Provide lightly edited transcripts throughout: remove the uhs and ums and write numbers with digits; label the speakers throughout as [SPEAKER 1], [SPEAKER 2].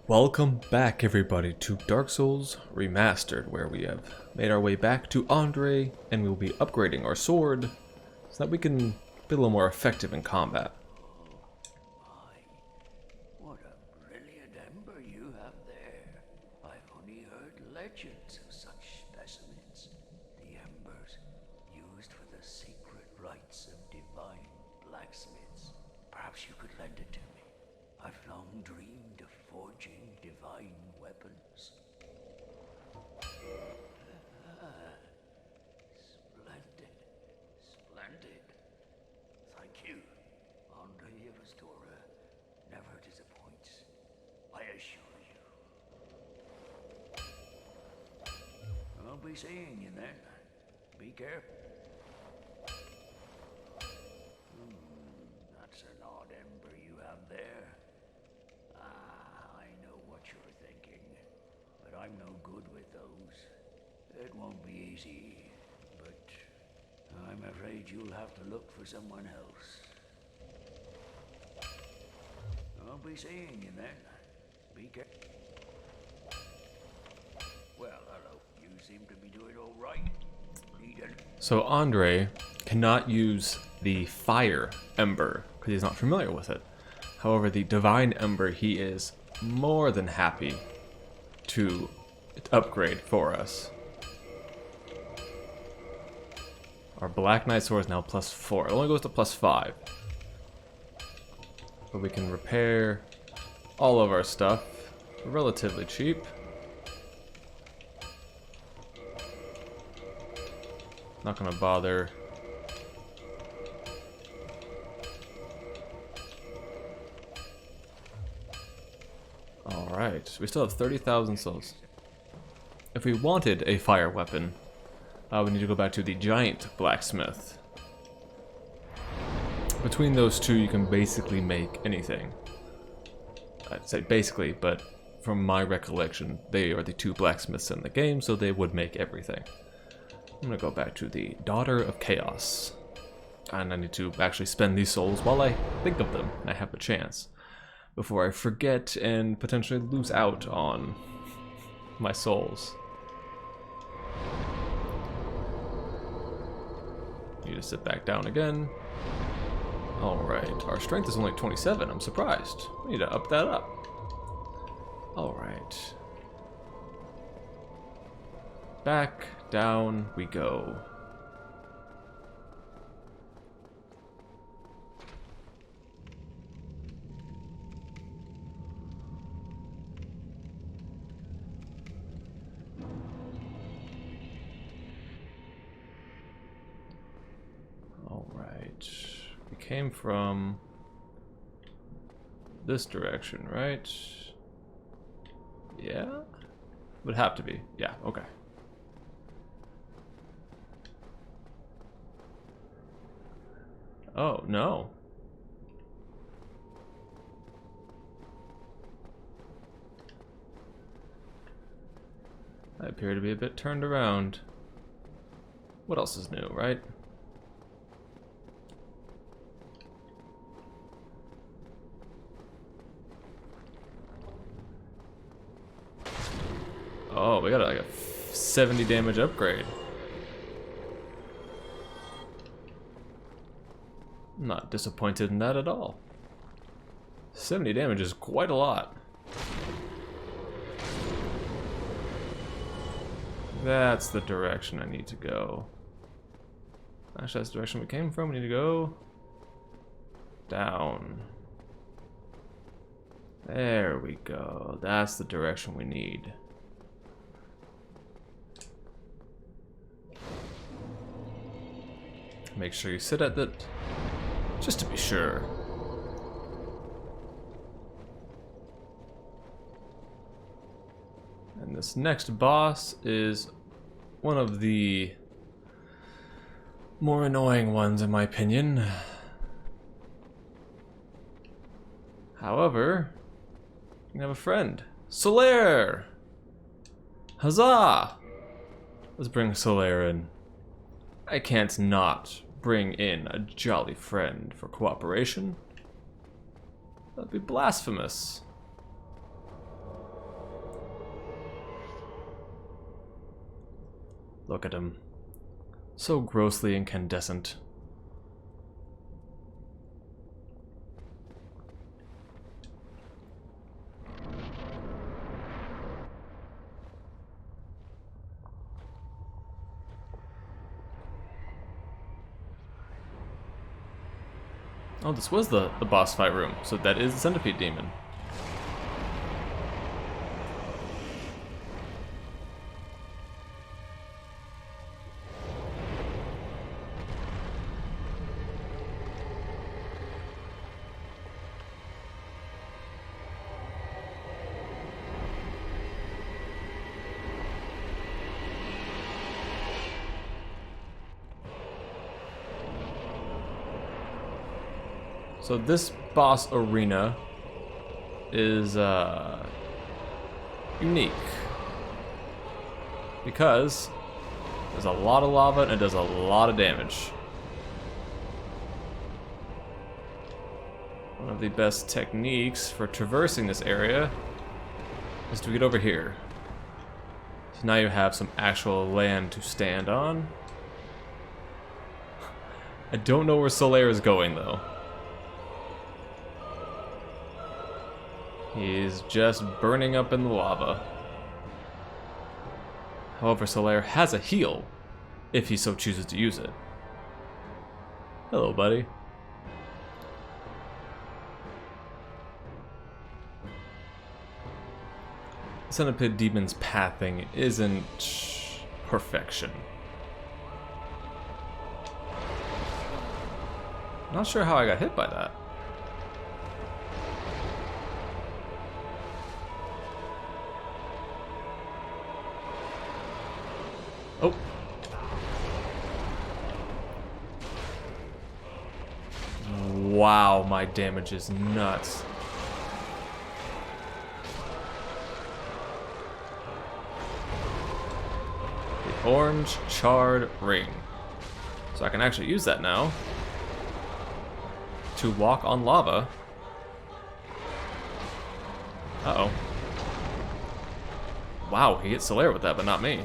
[SPEAKER 1] Welcome back everybody to Dark Souls Remastered, where we have made our way back to Andre and we will be upgrading our sword so that we can be a little more effective in combat.
[SPEAKER 2] My, what a brilliant ember you have there. I've only heard legends of such specimens. The embers used for the secret rites of divine blacksmiths. Perhaps you could lend it to me. I've long dreamed of forging divine weapons. Splendid. Splendid. Thank you. Andre of Astora never disappoints. I assure you. I'll be seeing you then. Be careful. That's an odd ember you have there. I know what you're thinking, but I'm no good with those. It won't be easy, but I'm afraid you'll have to look for someone else. I'll be seeing you then. Be careful. Well, hello. You seem to be doing all right. Need any?
[SPEAKER 1] So Andre cannot use the fire ember because he's not familiar with it. However, the divine ember he is more than happy to upgrade for us. Our Black Knight sword is now +4. It only goes to +5. But we can repair all of our stuff relatively cheap. Not gonna bother. Alright, so we still have 30,000 souls. If we wanted a fire weapon, we need to go back to the giant blacksmith. Between those two, you can basically make anything. I'd say basically, but from my recollection, they are the two blacksmiths in the game, so they would make everything. I'm gonna go back to the Daughter of Chaos. And I need to actually spend these souls while I think of them and I have a chance, before I forget and potentially lose out on my souls. Need to sit back down again. Alright, our strength is only 27, I'm surprised. We need to up that up. Alright. Back down we go. Alright. We came from this direction, right? Yeah? Would have to be. Yeah, okay. Oh, no. I appear to be a bit turned around. What else is new, right? Oh, we got like a 70 damage upgrade. I'm not disappointed in that at all. 70 damage is quite a lot. That's the direction I need to go. Actually, that's the direction we came from. We need to go down. There we go. That's the direction we need. Make sure you sit at it, just to be sure. And this next boss is one of the more annoying ones in my opinion. However, we have a friend. Solaire! Huzzah! Let's bring Solaire in. I can't not bring in a jolly friend for cooperation. That'd be blasphemous. Look at him. So grossly incandescent. Oh, this was the boss fight room, so that is the Centipede Demon. So this boss arena is unique because there's a lot of lava and it does a lot of damage. One of the best techniques for traversing this area is to get over here. So now you have some actual land to stand on. I don't know where Solaire is going though. He's just burning up in the lava. However, Solaire has a heal, if he so chooses to use it. Hello, buddy. Centipede Demon's pathing isn't perfection. Not sure how I got hit by that. Oh. Wow, my damage is nuts. The orange charred ring. So I can actually use that now to walk on lava. Uh-oh. Wow, he hit Solaire with that, but not me.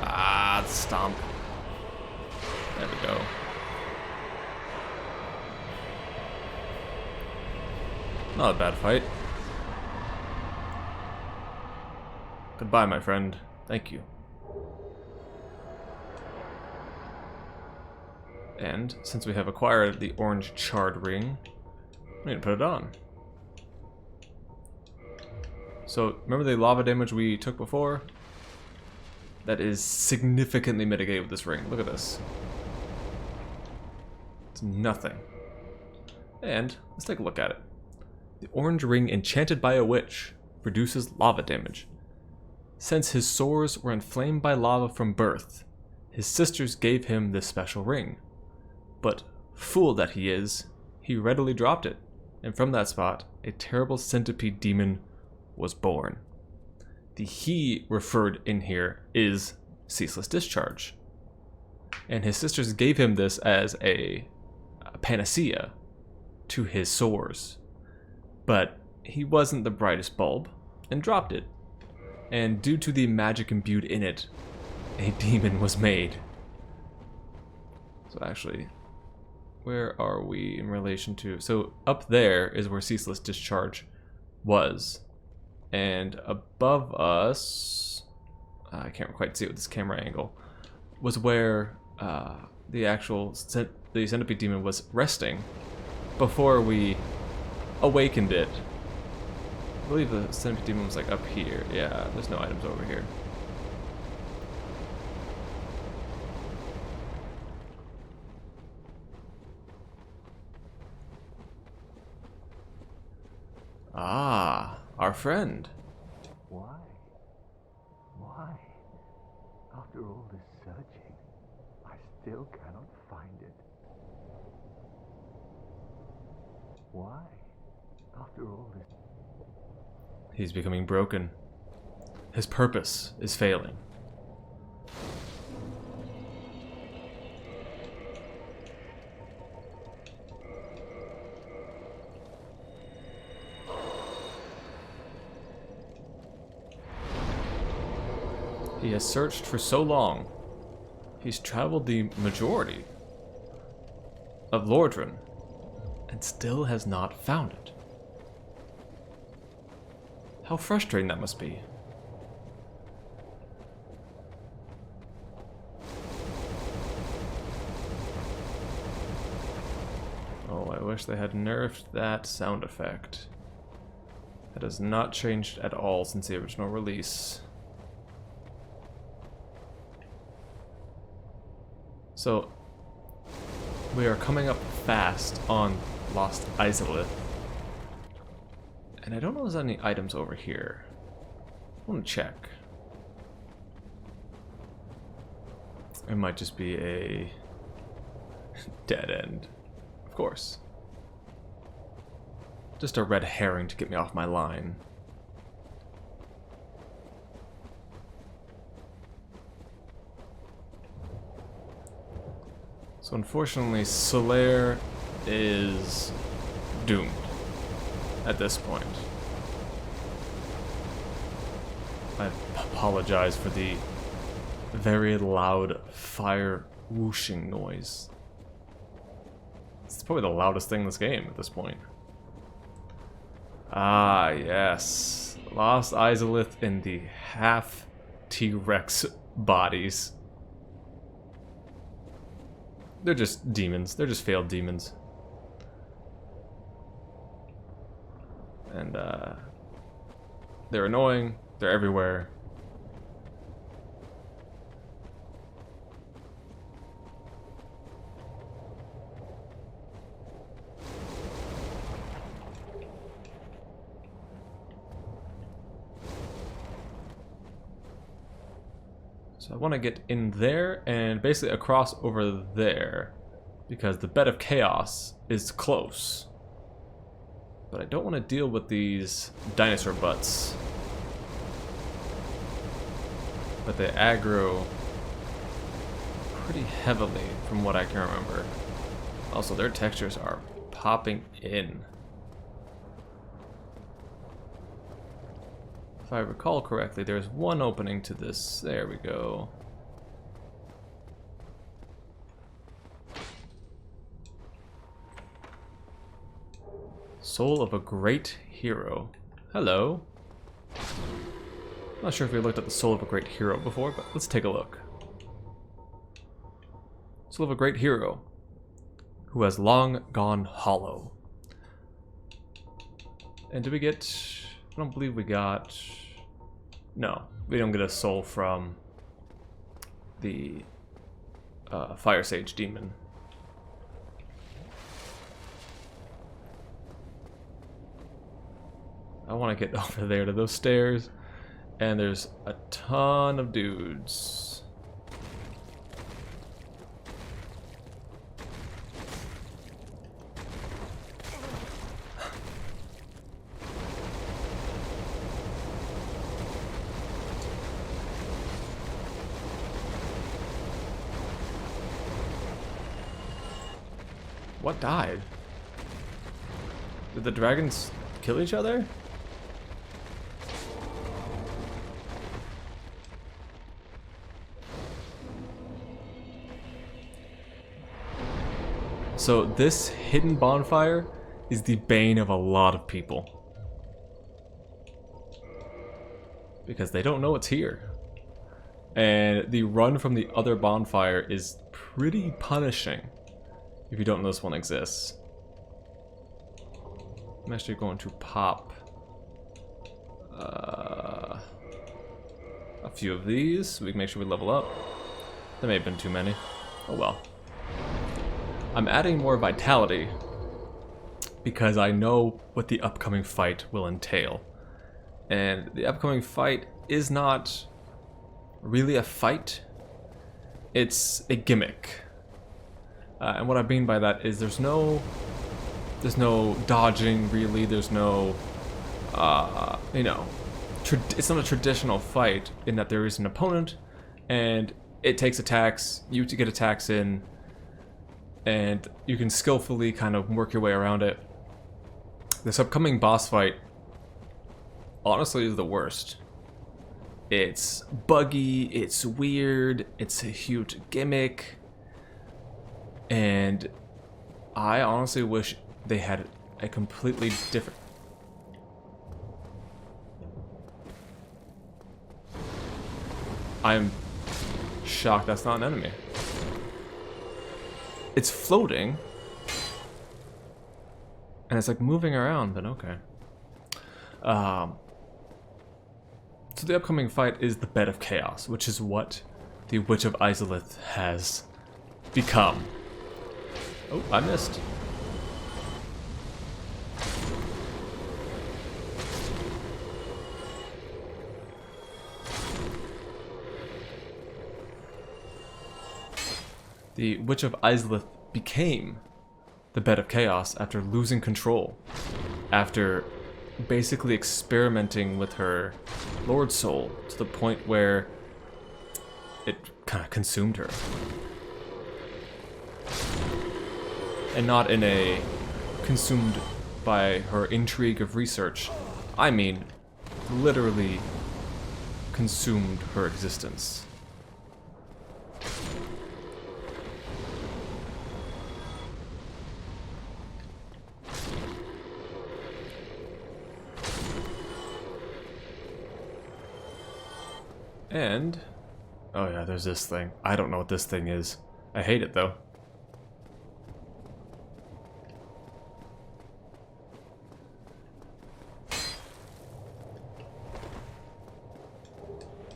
[SPEAKER 1] Ah, stomp. There we go. Not a bad fight. Goodbye, my friend. Thank you. And since we have acquired the orange charred ring, we need to put it on. So, remember the lava damage we took before? That is significantly mitigated with this ring. Look at this. It's nothing. And let's take a look at it. The orange ring enchanted by a witch reduces lava damage. Since his sores were inflamed by lava from birth, his sisters gave him this special ring. But, fool that he is, he readily dropped it, and from that spot, a terrible centipede demon was born. The he referred in here is Ceaseless Discharge. And his sisters gave him this as a panacea to his sores. But he wasn't the brightest bulb, and dropped it. And due to the magic imbued in it, a demon was made. So actually, where are we in relation to... So up there is where Ceaseless Discharge was. And above us, I can't quite see it with this camera angle, was where the actual the Centipede Demon was resting before we awakened it. I believe the Centipede Demon was like up here. Yeah, there's no items over here. Ah, our friend.
[SPEAKER 2] Why? Why? After all this searching, I still cannot find it. Why? After all this...
[SPEAKER 1] He's becoming broken. His purpose is failing. He has searched for so long. He's traveled the majority of Lordran and still has not found it. How frustrating that must be. Oh, I wish they had nerfed that sound effect. That has not changed at all since the original release. So, we are coming up fast on Lost Izalith. And I don't know if there's any items over here. I want to check. It might just be a dead end. Of course. Just a red herring to get me off my line. So unfortunately, Solaire is doomed at this point. I apologize for the very loud fire whooshing noise. It's probably the loudest thing in this game at this point. Ah, yes. Lost Izalith in the half T-Rex bodies. They're just demons. They're just failed demons. And, they're annoying. They're everywhere. So I want to get in there and basically across over there because the bed of chaos is close. But I don't want to deal with these dinosaur butts. But they aggro pretty heavily from what I can remember. Also, their textures are popping in. If I recall correctly, there's one opening to this. There we go. Soul of a Great Hero. Hello. Not sure if we looked at the Soul of a Great Hero before, but let's take a look. Soul of a Great Hero, who has long gone hollow. And did we get... I don't believe we got... No, we don't get a soul from the Fire Sage Demon. I want to get over there to those stairs, and there's a ton of dudes. What died? Did the dragons kill each other? So this hidden bonfire is the bane of a lot of people. Because they don't know it's here. And the run from the other bonfire is pretty punishing if you don't know this one exists. I'm actually going to pop a few of these so we can make sure we level up. There may have been too many. Oh well. I'm adding more vitality because I know what the upcoming fight will entail. And the upcoming fight is not really a fight. It's a gimmick. And what I mean by that is there's no dodging really. There's no, you know, it's not a traditional fight in that there is an opponent and it takes attacks, you to get attacks in, and you can skillfully kind of work your way around it. This upcoming boss fight honestly is the worst. It's buggy, it's weird, it's a huge gimmick, and I honestly wish they had a completely different... I'm shocked that's not an enemy. It's floating, and it's like moving around, but okay. So the upcoming fight is the Bed of Chaos, which is what the Witch of Izalith has become. Oh, I missed. The Witch of Izalith became the Bed of Chaos after losing control, after basically experimenting with her Lord Soul to the point where it kind of consumed her. And not in a consumed by her intrigue of research. I mean, literally consumed her existence. And, oh yeah, there's this thing. I don't know what this thing is. I hate it though.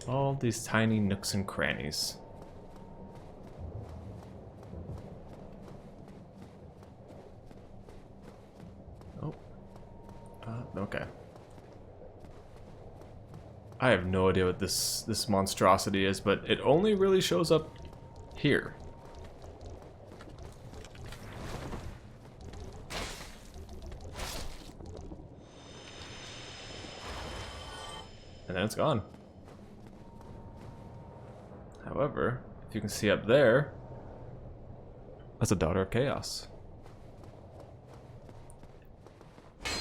[SPEAKER 1] All these tiny nooks and crannies. Oh. Okay. I have no idea what this monstrosity is, but it only really shows up here. And then it's gone. However, if you can see up there, that's a Daughter of Chaos. You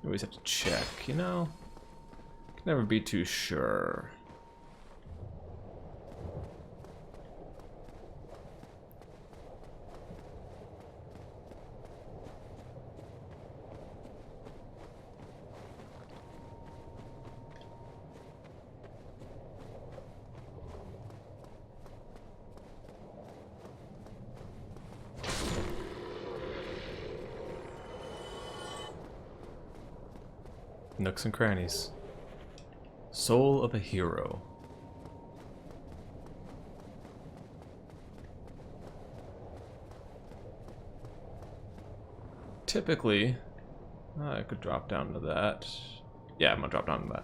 [SPEAKER 1] always have to check, you know? Can never be too sure. Nooks and crannies. Soul of a hero. Typically, I could drop down to that. Yeah, I'm gonna drop down to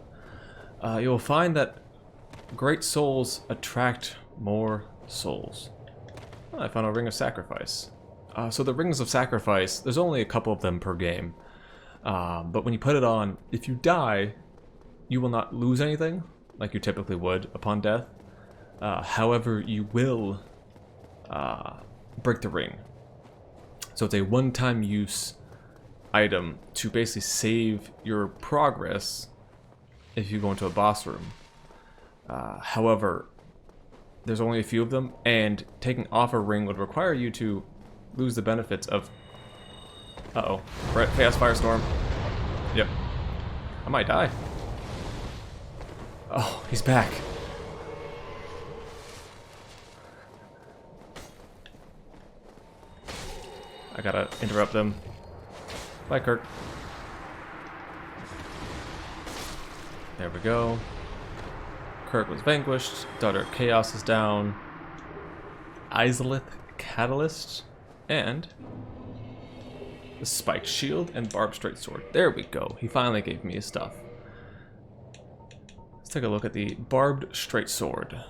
[SPEAKER 1] that. You'll find that great souls attract more souls. I found a Ring of Sacrifice. So the Rings of Sacrifice, there's only a couple of them per game. But when you put it on, if you die, you will not lose anything, like you typically would upon death. However, you will break the ring. So it's a one-time use item to basically save your progress if you go into a boss room. However, there's only a few of them, and taking off a ring would require you to lose the benefits of... Uh-oh. Right, Chaos Firestorm. Yep. I might die. Oh, he's back. I gotta interrupt them. Bye, Kirk. There we go. Kirk was vanquished. Daughter of Chaos is down. Izalith Catalyst. And the Spiked Shield and Barbed Straight Sword. There we go. He finally gave me his stuff. Let's take a look at the Barbed Straight Sword.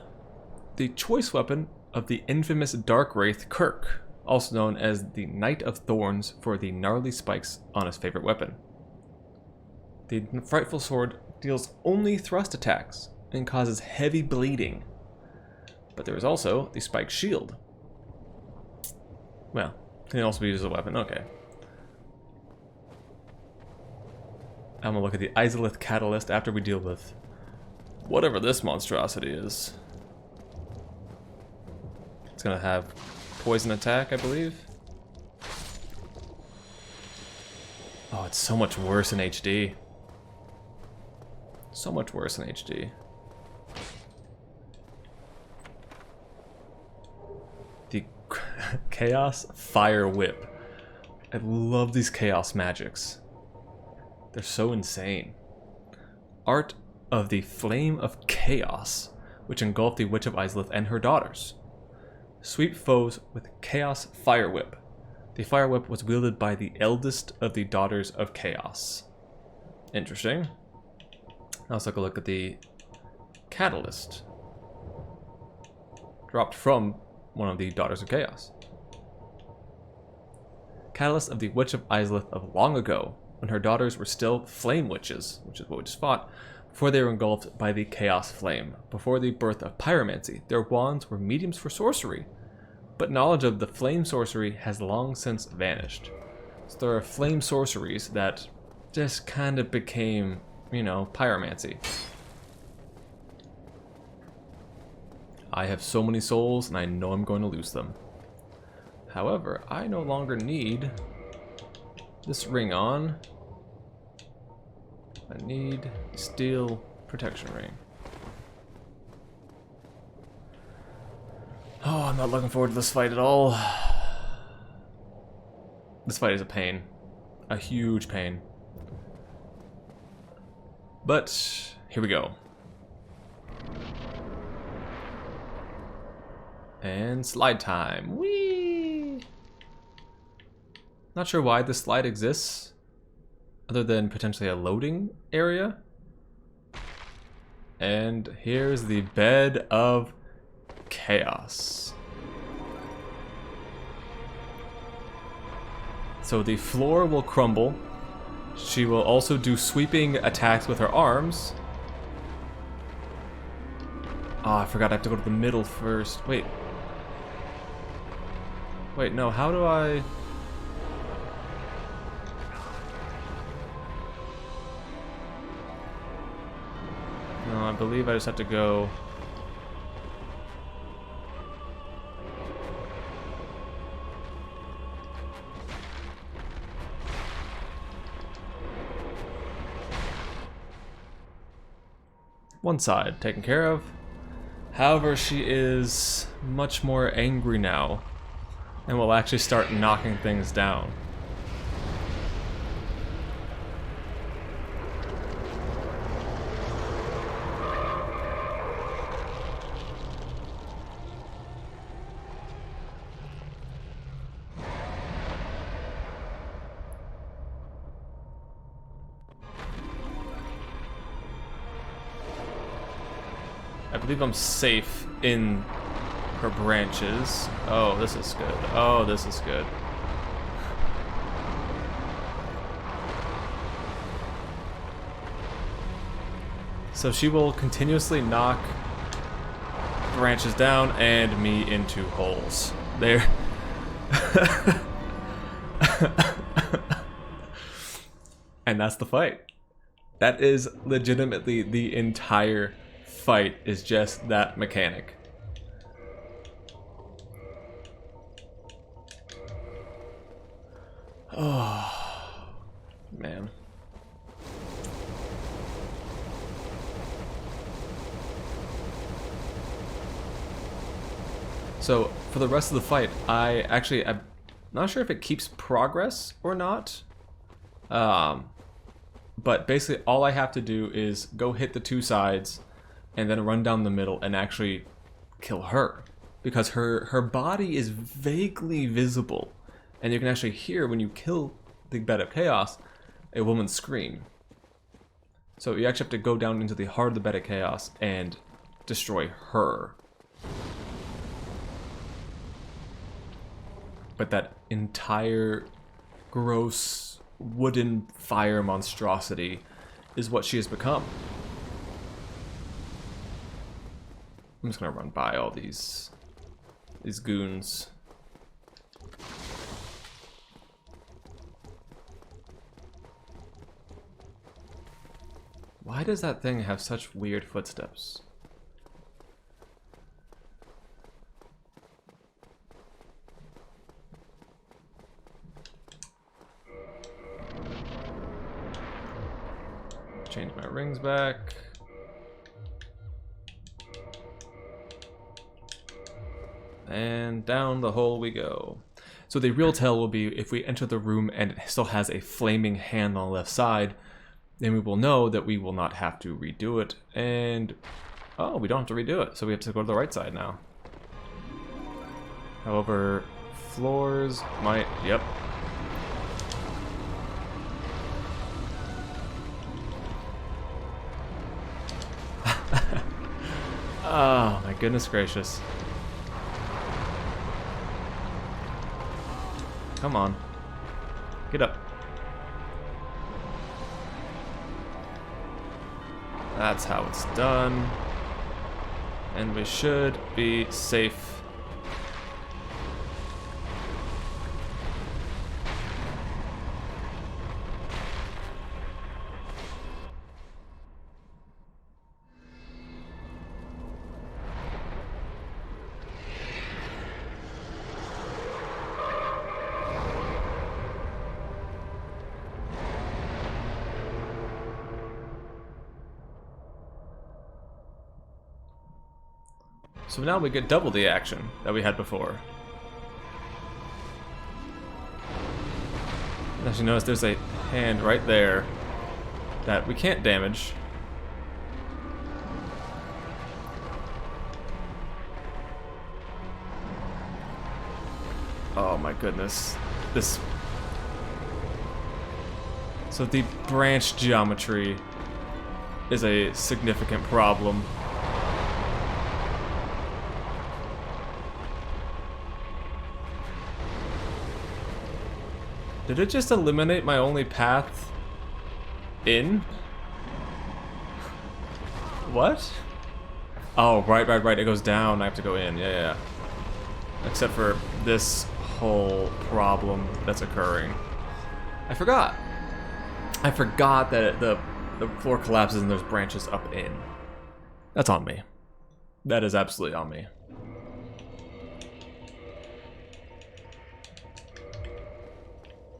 [SPEAKER 1] The choice weapon of the infamous Dark Wraith Kirk, also known as the Knight of Thorns for the gnarly spikes on his favorite weapon. The frightful sword deals only thrust attacks and causes heavy bleeding. But there is also the Spiked Shield. Well, it can also be used as a weapon, okay. I'm gonna look at the Izalith Catalyst after we deal with whatever this monstrosity is. It's gonna have poison attack, I believe. Oh, it's so much worse in HD. So much worse in HD. The Chaos Fire Whip. I love these chaos magics. They're so insane. Art of the Flame of Chaos, which engulfed the Witch of Izalith and her daughters. Sweep foes with Chaos Fire Whip. The Fire Whip was wielded by the eldest of the Daughters of Chaos. Interesting. Now let's take a look at the Catalyst. Dropped from one of the Daughters of Chaos. Catalyst of the Witch of Izalith of long ago, when her daughters were still flame witches, which is what we just fought, before they were engulfed by the Chaos Flame. Before the birth of pyromancy, their wands were mediums for sorcery, but knowledge of the flame sorcery has long since vanished. So there are flame sorceries that just kind of became, you know, pyromancy. I have so many souls, and I know I'm going to lose them. However, I no longer need this ring on. I need steel protection ring. Oh, I'm not looking forward to this fight at all. This fight is a pain. A huge pain. But, here we go. And slide time. Whee! Not sure why this slide exists, other than potentially a loading area. And here's the bed of chaos. So the floor will crumble. She will also do sweeping attacks with her arms. Oh, I forgot I have to go to the middle first. Wait. Wait, no, how do I... No, I believe I just have to go... One side taken care of. However, she is much more angry now and will actually start knocking things down. I believe I'm safe in her branches. Oh, this is good. Oh, this is good. So she will continuously knock branches down and me into holes. There. And that's the fight. That is legitimately the entire fight, is just that mechanic. Oh, man. So for the rest of the fight, I'm not sure if it keeps progress or not. But basically all I have to do is go hit the two sides and then run down the middle and actually kill her, because her body is vaguely visible, and you can actually hear when you kill the bed of chaos a woman scream. So you actually have to go down into the heart of the bed of chaos and destroy her. But that entire gross wooden fire monstrosity is what she has become. I'm just gonna run by all these goons. Why does that thing have such weird footsteps? Change my rings back. And down the hole we go. So the real tell will be if we enter the room and it still has a flaming hand on the left side, then we will know that we will not have to redo it. And, oh, we don't have to redo it. So we have to go to the right side now. However, floors might, yep. Oh, my goodness gracious. Come on. Get up. That's how it's done. And we should be safe. So now we get double the action that we had before. As you notice, there's a hand right there that we can't damage. Oh my goodness. This... So the branch geometry is a significant problem. Did it just eliminate my only path in? What? Oh, right. It goes down. I have to go in. Yeah. Except for this whole problem that's occurring. I forgot. That the floor collapses and there's branches up in. That's on me. That is absolutely on me.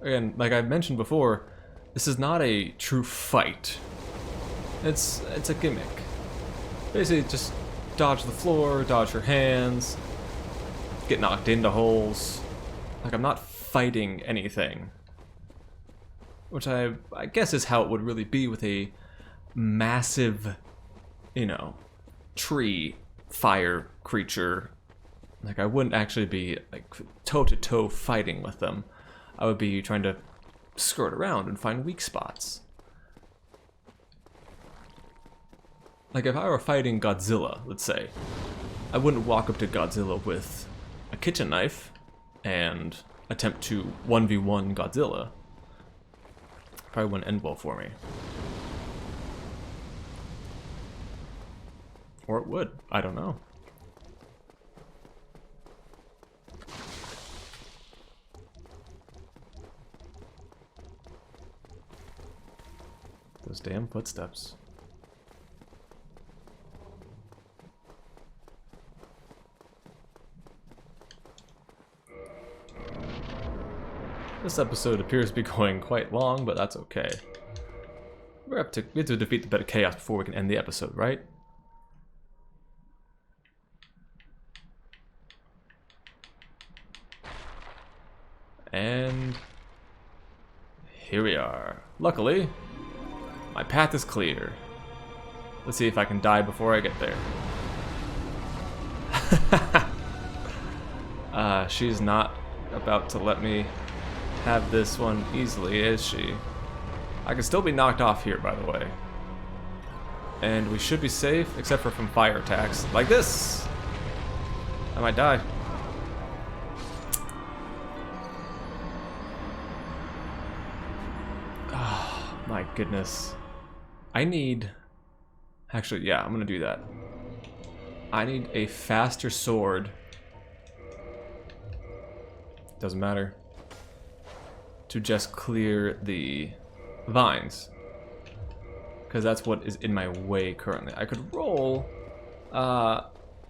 [SPEAKER 1] Again, like I mentioned before, this is not a true fight. It's a gimmick. Basically, just dodge the floor, dodge your hands, get knocked into holes. Like, I'm not fighting anything. Which I guess is how it would really be with a massive, you know, tree fire creature. Like, I wouldn't actually be, like, toe-to-toe fighting with them. I would be trying to skirt around and find weak spots. Like if I were fighting Godzilla, let's say, I wouldn't walk up to Godzilla with a kitchen knife and attempt to 1v1 Godzilla. Probably wouldn't end well for me. Or it would, I don't know. Those damn footsteps. This episode appears to be going quite long, but that's okay. We have to defeat the bit of chaos before we can end the episode, right? And here we are. Luckily, my path is clear. Let's see if I can die before I get there. She's not about to let me have this one easily, is she? I can still be knocked off here, by the way. And we should be safe, except for from fire attacks. Like this! I might die. Oh, my goodness. I need... Actually, yeah, I'm gonna do that. I need a faster sword. Doesn't matter. To just clear the vines. because that's what is in my way currently. I could roll. I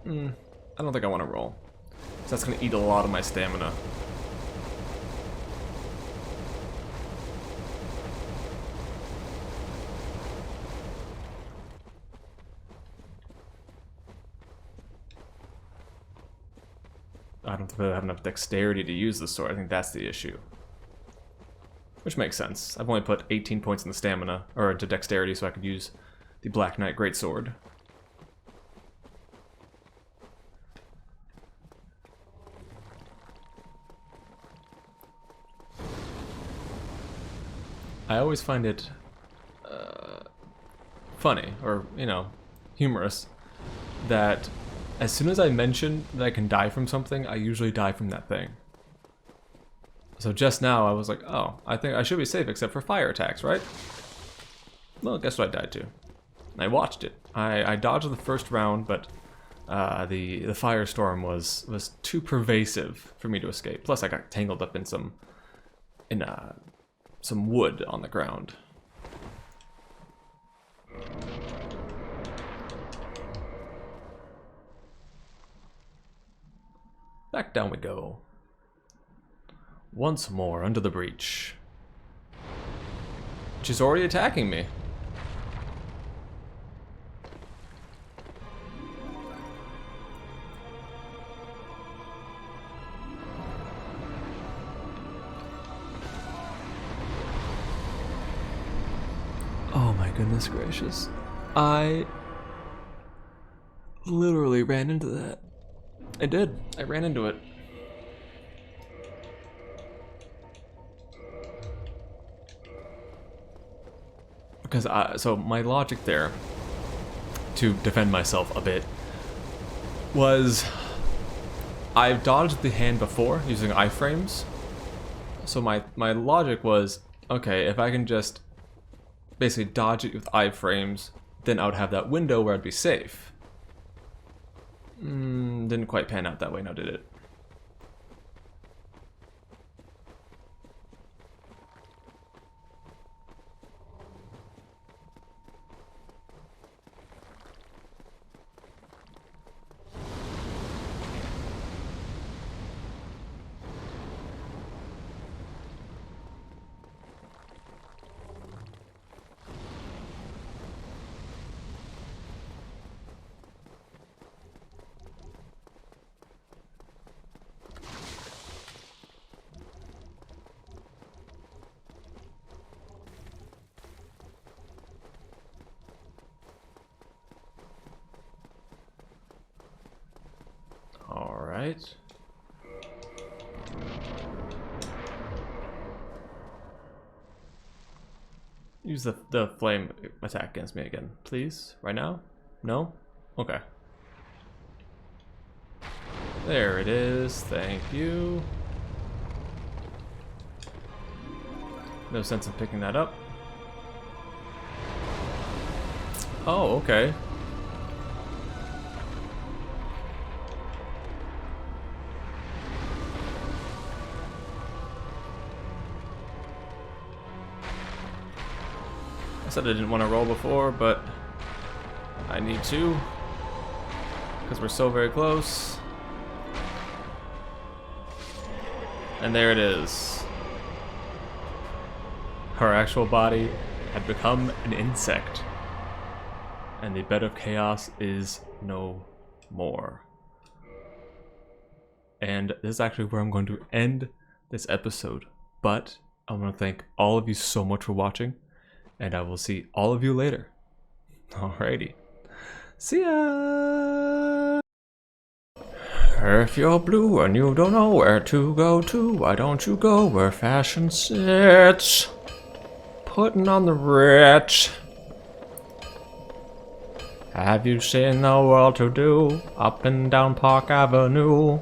[SPEAKER 1] don't think I want to roll. So that's going to eat a lot of my stamina. I don't think I have enough dexterity to use the sword. I think that's the issue. Which makes sense. I've only put 18 points in the stamina, or into dexterity, so I could use the Black Knight Greatsword. I always find it funny, or, you know, humorous, that as soon as I mention that I can die from something, I usually die from that thing. So just now I was like, oh, I think I should be safe except for fire attacks, right? Well, guess what I died to? I watched it. I dodged the first round, but the firestorm was too pervasive for me to escape. Plus I got tangled up in some wood on the ground. Back down we go. Once more under the breach. She's already attacking me. Oh my goodness gracious. I literally ran into that. I did. I ran into it. Because so my logic there, to defend myself a bit, was I've dodged the hand before using iframes. So my logic was, okay, if I can just basically dodge it with iframes, then I would have that window where I'd be safe. Didn't quite pan out that way, now did it? Alright. Use the flame attack against me again, please. Right now? No? Okay. There it is. Thank you. No sense in picking that up. Oh, okay. I said I didn't want to roll before, but I need to, because we're so very close. And there it is. Her actual body had become an insect, and the bed of chaos is no more. And this is actually where I'm going to end this episode, but I want to thank all of you so much for watching, and I will see all of you later. Alrighty. See ya! If you're blue and you don't know where to go to, why don't you go where fashion sits? Putting on the rich. Have you seen the world to do up and down Park Avenue?